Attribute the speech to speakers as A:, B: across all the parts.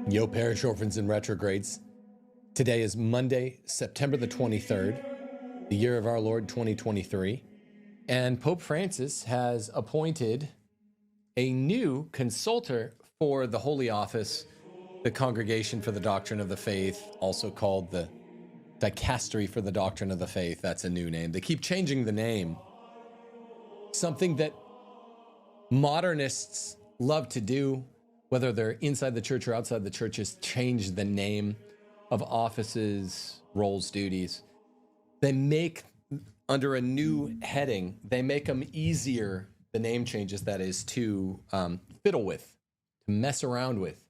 A: Yo, parish orphans and retrogrades. Today is Monday, September the 23rd, the year of our Lord 2023. And Pope Francis has appointed a new consultor for the Holy Office, the Congregation for the Doctrine of the Faith, also called the Dicastery for the Doctrine of the Faith. That's a new name. They keep changing the name. Something that modernists love to do, whether they're inside the church or outside the church, is change the name of offices, roles, duties. They make, under a new heading, they make them easier, the name changes, that is, to fiddle with, to mess around with.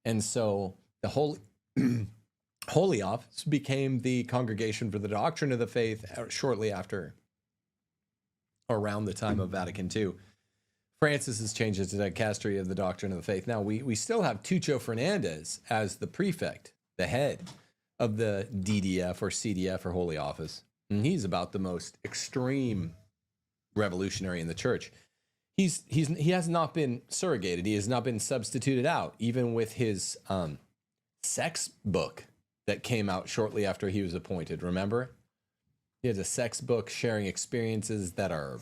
A: And so the whole Holy Office became the Congregation for the Doctrine of the Faith shortly after, around the time of Vatican II. Francis has changed it to the Dicastery of the Doctrine of the Faith. Now, we still have Tucho Fernandez as the prefect, the head of the DDF or CDF or Holy Office. And he's about the most extreme revolutionary in the church. He has not been surrogated. He has not been substituted out, even with his sex book that came out shortly after he was appointed. Remember? He has a sex book sharing experiences that are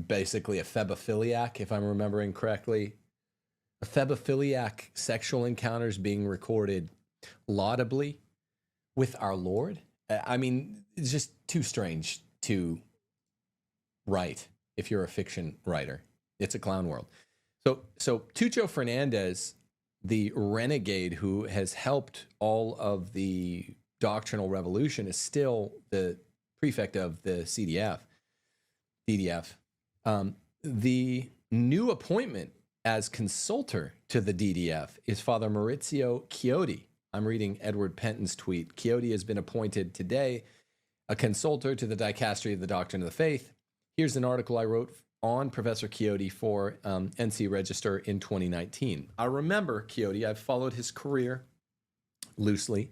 A: basically a phobophiliac, if I'm remembering correctly. A phobophiliac sexual encounters being recorded laudably with our Lord. I mean, it's just too strange to write if you're a fiction writer. It's a clown world. So Tucho Fernandez, the renegade who has helped all of the doctrinal revolution, is still the prefect of the DDF. The new appointment as consultor to the DDF is Father Maurizio Chiodi. I'm reading Edward Penton's tweet. Chiodi has been appointed today a consultor to the Dicastery of the Doctrine of the Faith. Here's an article I wrote on Professor Chiodi for NC Register in 2019. I remember Chiodi. I've followed his career loosely,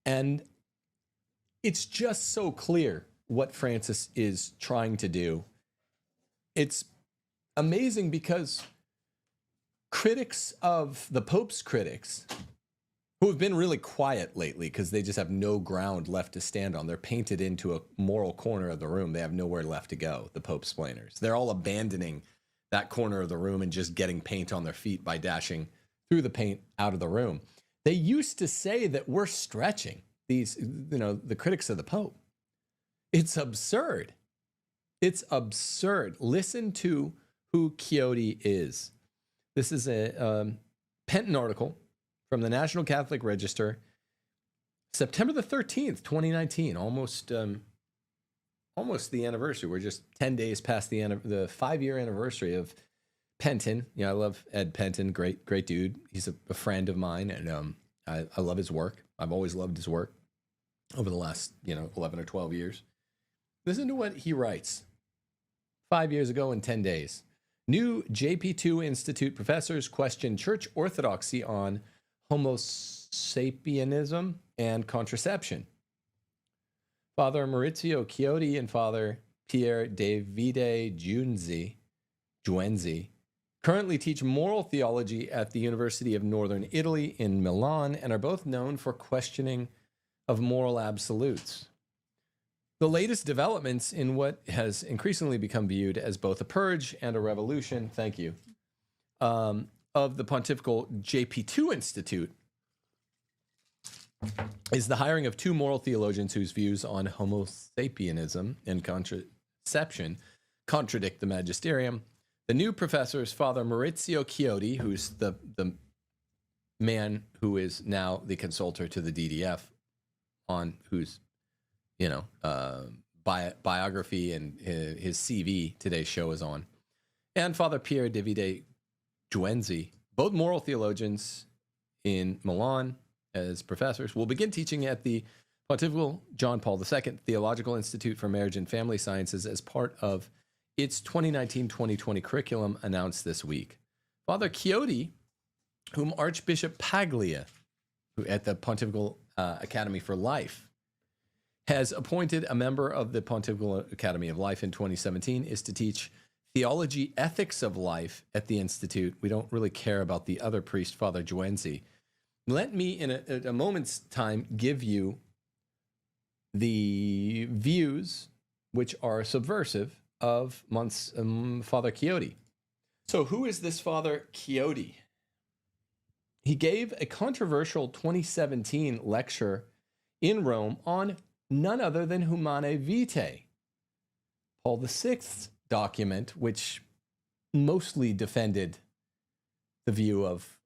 A: and it's just so clear what Francis is trying to do. It's amazing because critics of the Pope's critics, who have been really quiet lately because they just have no ground left to stand on. They're painted into a moral corner of the room. They have nowhere left to go, the Pope's splainers. They're all abandoning that corner of the room and just getting paint on their feet by dashing through the paint out of the room. They used to say that we're stretching these, the critics of the Pope. It's absurd. It's absurd. Listen to who Chiodi is. This is a Penton article from the National Catholic Register, September the 13th, 2019, almost the anniversary. We're just 10 days past the 5-year anniversary of Penton. I love Ed Penton, great dude. He's a friend of mine, and I love his work. I've always loved his work over the last 11 or 12 years. Listen to what he writes 5 years ago in 10 days. New JP2 Institute professors question church orthodoxy on homosapienism and contraception. Father Maurizio Chiodi and Father Pier Davide Juenzi currently teach moral theology at the University of Northern Italy in Milan and are both known for questioning of moral absolutes. The latest developments in what has increasingly become viewed as both a purge and a revolution, of the Pontifical JP2 Institute is the hiring of 2 moral theologians whose views on homosapienism and contraception contradict the magisterium. The new professor is Father Maurizio Chiodi, who's the man who is now the consultor to the DDF, on whose biography and his CV today's show is on, and Father Pier Davide Juenzi, both moral theologians in Milan as professors, will begin teaching at the Pontifical John Paul II Theological Institute for Marriage and Family Sciences as part of its 2019-2020 curriculum announced this week. Father Chiodi, whom Archbishop Paglia, who at the Pontifical Academy for Life, has appointed a member of the Pontifical Academy of Life in 2017, is to teach theology, ethics of life at the Institute. We don't really care about the other priest, Father Juenzi. let me, in a moment's time, give you the views which are subversive of Father Chiodi. So who is this Father Chiodi? He gave a controversial 2017 lecture in Rome on none other than Humanae Vitae, Paul VI's document, which mostly defended the view of,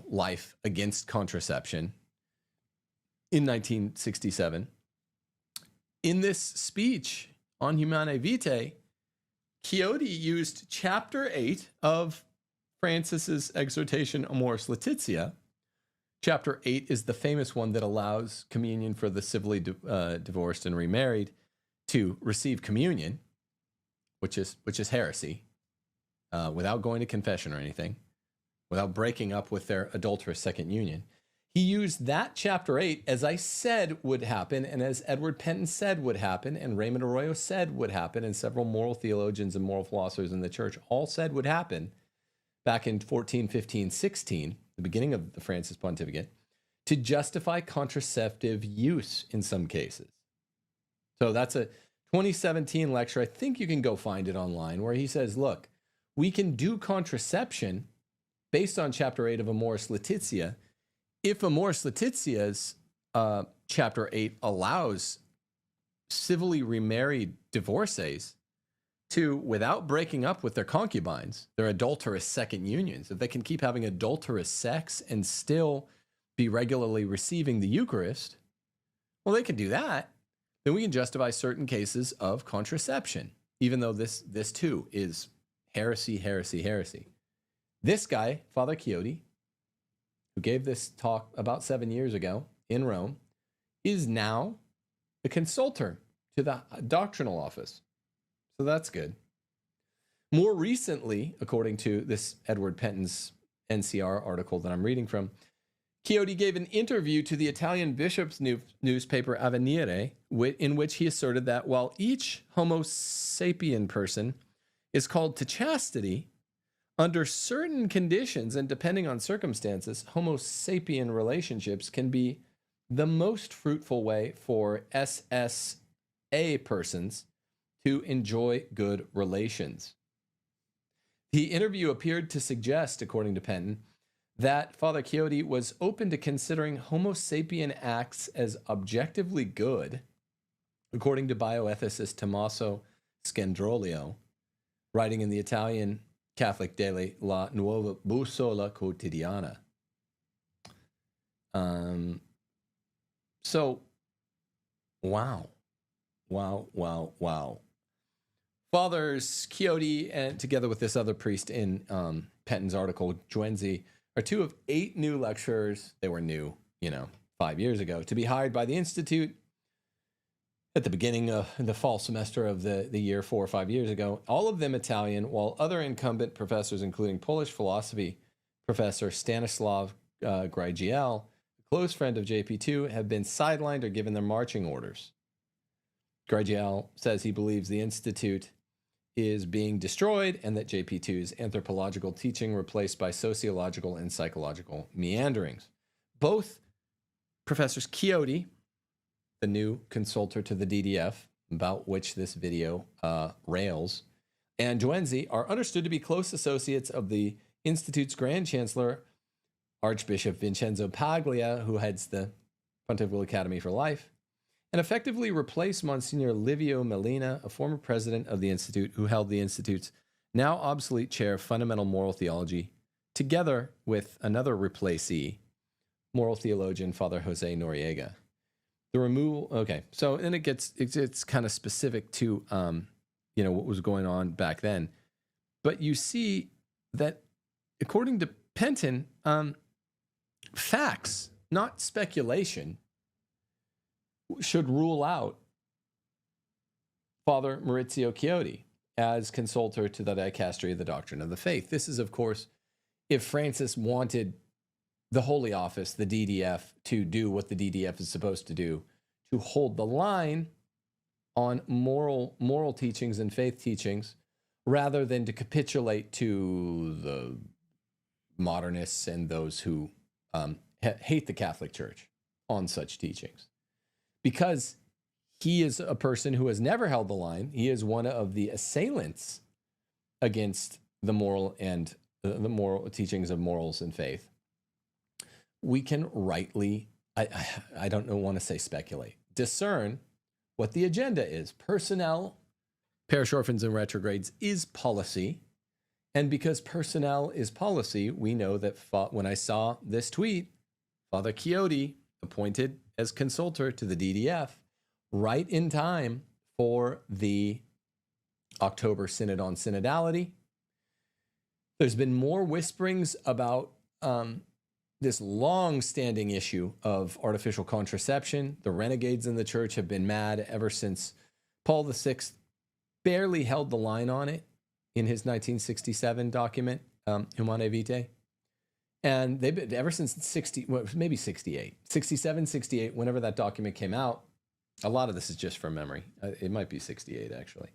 A: life against contraception in 1967. In this speech on Humanae Vitae, Chiodi used chapter 8 of Francis's exhortation Amoris Laetitia. Chapter 8 is the famous one that allows communion for the civilly divorced and remarried to receive communion, which is heresy, without going to confession or anything, without breaking up with their adulterous second union. He used that chapter 8, as I said would happen, and as Edward Penton said would happen, and Raymond Arroyo said would happen, and several moral theologians and moral philosophers in the church all said would happen back in 14, 15, 16, the beginning of the Francis pontificate, to justify contraceptive use in some cases. So that's a 2017 lecture. I think you can go find it online, where he says, look, we can do contraception based on chapter 8 of Amoris Laetitia if Amoris Laetitia's chapter 8 allows civilly remarried divorcees to, without breaking up with their concubines, their adulterous second unions, if they can keep having adulterous sex and still be regularly receiving the Eucharist, well, they can do that. Then we can justify certain cases of contraception, even though this too is heresy, heresy, heresy. This guy, Father Chiodi, who gave this talk about 7 years ago in Rome, is now the consultor to the doctrinal office. So that's good. More recently, according to this Edward Penton's NCR article that I'm reading from, Chiodi gave an interview to the Italian bishop's newspaper Avvenire, in which he asserted that while each Homo sapien person is called to chastity, under certain conditions and depending on circumstances, Homo sapien relationships can be the most fruitful way for SSA persons to enjoy good relations. The interview appeared to suggest, according to Penton, that Father Chiodi was open to considering Homo sapien acts as objectively good, according to bioethicist Tommaso Scandrolio, writing in the Italian Catholic daily La Nuova Bussola Quotidiana. So, wow. Fathers Chiodi, and together with this other priest in Penton's article, Juenzi, are two of 8 new lecturers. They were new, 5 years ago, to be hired by the Institute at the beginning of the fall semester of the year 4 or 5 years ago, all of them Italian, while other incumbent professors, including Polish philosophy professor Stanislav Grigiel, a close friend of JP2, have been sidelined or given their marching orders. Grigiel says he believes the Institute is being destroyed and that JP2's anthropological teaching replaced by sociological and psychological meanderings. Both Professors Chiodi, the new consultor to the DDF, about which this video rails, and Juenzi are understood to be close associates of the Institute's Grand Chancellor, Archbishop Vincenzo Paglia, who heads the Pontifical Academy for Life, and effectively replace Monsignor Livio Melina, a former president of the Institute who held the Institute's now obsolete chair of fundamental moral theology, together with another replacee, moral theologian Father Jose Noriega. The removal, okay, so then it's kind of specific to what was going on back then, but you see that according to Penton, facts, not speculation, should rule out Father Maurizio Chiodi as consultor to the dicastery of the doctrine of the faith. This is, of course, if Francis wanted the Holy Office, the DDF, to do what the DDF is supposed to do, to hold the line on moral teachings and faith teachings, rather than to capitulate to the modernists and those who hate the Catholic Church on such teachings, because he is a person who has never held the line. He is one of the assailants against the moral and the moral teachings of morals and faith. We can rightly, I don't want to say speculate, discern what the agenda is. Personnel, parish orphans and retrogrades is policy. And because personnel is policy, we know that when I saw this tweet, Father Chiodi appointed as consultor to the DDF right in time for the October Synod on Synodality. There's been more whisperings about this long-standing issue of artificial contraception. The renegades in the church have been mad ever since Paul VI barely held the line on it in his 1967 document, Humanae Vitae. And they've been, ever since 67, 68, whenever that document came out, a lot of this is just from memory. It might be 68, actually.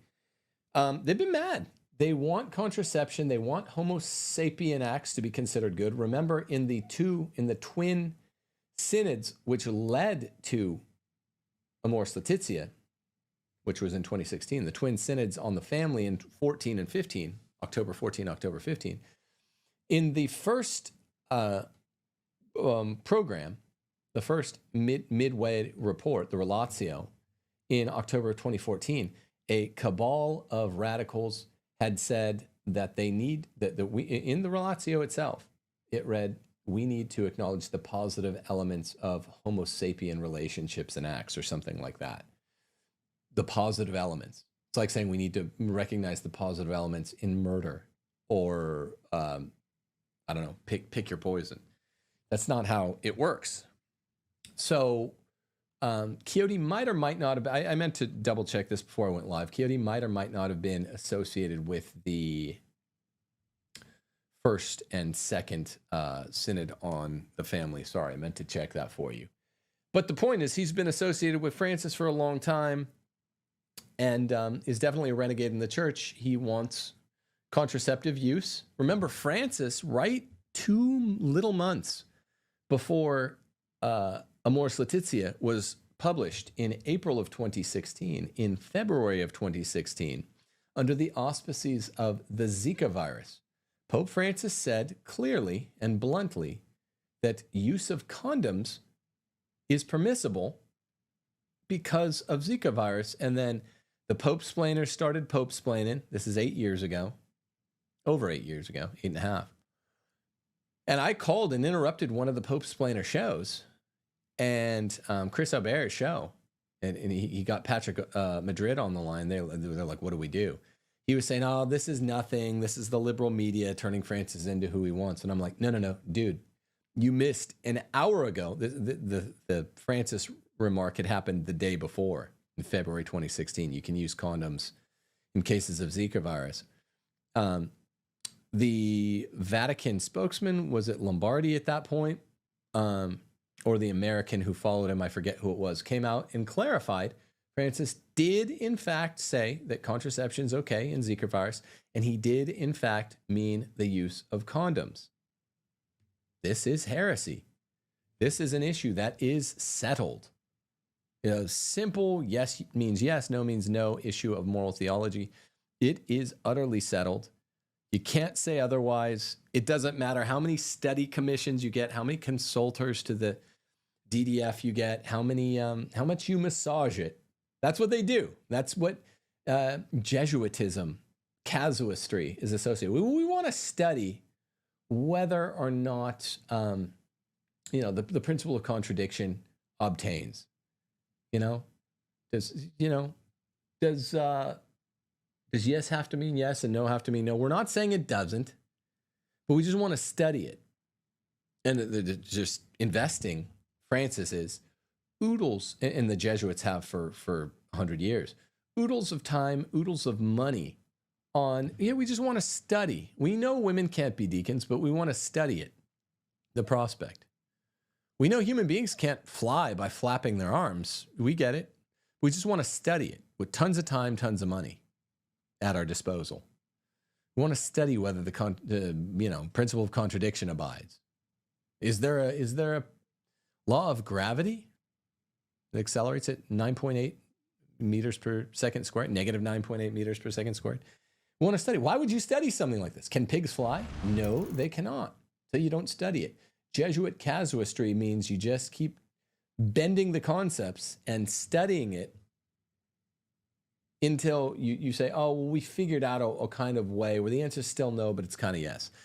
A: They've been mad. They want contraception. They want Homo sapien acts to be considered good. Remember, in the twin synods, which led to Amoris Laetitia, which was in 2016, the twin synods on the family in 14 and 15, October 14, October 15. In the first program, the first midway report, the Relatio, in October 2014, a cabal of radicals had said that they need, that we, in the Relatio itself, it read, we need to acknowledge the positive elements of Homo sapien relationships and acts, or something like that. The positive elements. It's like saying we need to recognize the positive elements in murder, or, I don't know, pick your poison. That's not how it works. So Chiodi might or might not have, I meant to double check this before I went live. Chiodi might or might not have been associated with the first and second synod on the family. Sorry, I meant to check that for you. But the point is, he's been associated with Francis for a long time, and is definitely a renegade in the church. He wants contraceptive use. Remember, Francis, right 2 little months before Amoris Laetitia was published in April of 2016, in February of 2016, under the auspices of the Zika virus, Pope Francis said clearly and bluntly that use of condoms is permissible because of Zika virus. And then the Pope-splainers started Pope-splaining. This is 8 years ago, over 8 years ago, 8.5. And I called and interrupted one of the Pope-splainer shows, and Chris Albert's show, and he got Patrick Madrid on the line. They're like, what do we do? He was saying, oh, this is nothing. This is the liberal media turning Francis into who he wants. And I'm like, no, dude, you missed an hour ago. The Francis remark had happened the day before, in February 2016. You can use condoms in cases of Zika virus. The Vatican spokesman, was it Lombardi at that point? Or the American who followed him, I forget who it was, came out and clarified Francis did in fact say that contraception is okay in Zika virus, and he did in fact mean the use of condoms. This is heresy. This is an issue that is settled. Simple yes means yes, no means no issue of moral theology. It is utterly settled. You can't say otherwise. It doesn't matter how many study commissions you get, how many consultors to the DDF you get, how much you massage it. That's what they do. That's what Jesuitism, casuistry is associated with. We want to study whether or not, the principle of contradiction obtains. Does yes have to mean yes and no have to mean no? We're not saying it doesn't, but we just want to study it. And just investing, Francis is oodles, and the Jesuits have for 100 years, oodles of time, oodles of money on, we just want to study. We know women can't be deacons, but we want to study it, the prospect. We know human beings can't fly by flapping their arms. We get it. We just want to study it with tons of time, tons of money at our disposal. We want to study whether the principle of contradiction abides. Is there Law of gravity. It accelerates at 9.8 meters per second squared, negative 9.8 meters per second squared. We want to study. Why would you study something like this? Can pigs fly? No, they cannot. So you don't study it. Jesuit casuistry means you just keep bending the concepts and studying it until you say, oh, well, we figured out a kind of way where the answer is still no, but it's kind of yes.